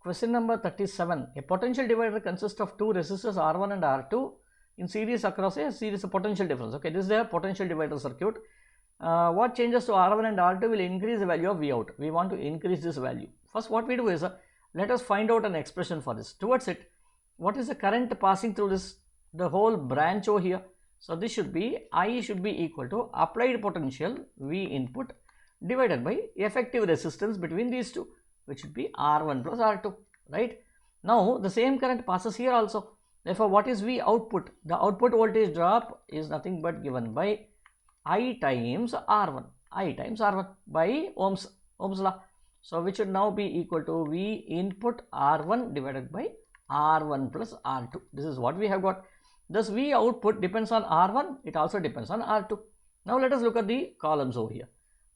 Question number 37. A potential divider consists of two resistors R1 and R2 in series across a series of potential difference. Okay, this is the potential divider circuit. What changes to R1 and R2 will increase the value of Vout. We want to increase this value. First, what we do is let us find out an expression for this. Towards it, what is the current passing through this, the whole branch over here? So this should be, I should be equal to applied potential V input divided by effective resistance between these two, which should be R1 plus R2, right? Now the same current passes here also. Therefore, what is V output? The output voltage drop is nothing but given by I times R1, I times R1 by Ohm's law. So which should now be equal to V input R1 divided by R1 plus R2. This is what we have got. Thus V output depends on R1, it also depends on R2. Now let us look at the columns over here.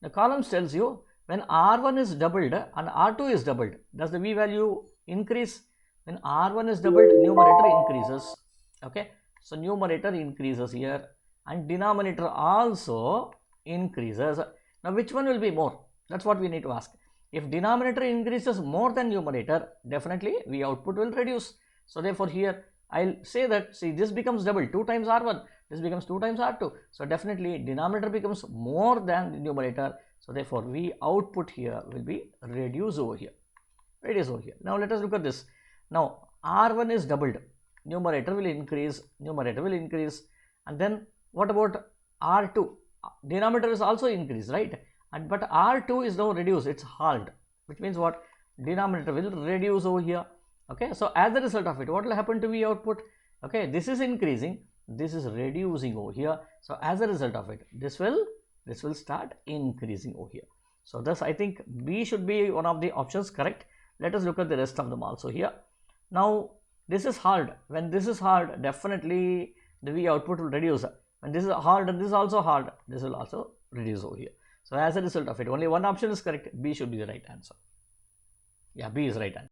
The columns tells you when R1 is doubled and R2 is doubled, does the V value increase? When R1 is doubled, numerator increases. Okay, so numerator increases here and denominator also increases. Now which one will be more? That's what we need to ask. If denominator increases more than numerator, definitely V output will reduce. So therefore here I'll say that, see, this becomes double, 2 times R1, this becomes 2 times R2. So definitely denominator becomes more than the numerator. So therefore V output here will be reduced over here. Now let us look at this. Now R1 is doubled, numerator will increase, and then what about R2? Denominator is also increased, right? And but R2 is now reduced, it's halved, which means what? Denominator will reduce over here. Okay, so as a result of it, what will happen to V output? Okay, this is increasing, this is reducing over here. So as a result of it, this will start increasing over here. So thus I think B should be one of the options correct. Let us look at the rest of them also here. Now this is hard. When this is hard, definitely the V output will reduce. When this is hard and this is also hard, this will also reduce over here. So as a result of it, only one option is correct. B should be the right answer. Yeah, B is right answer.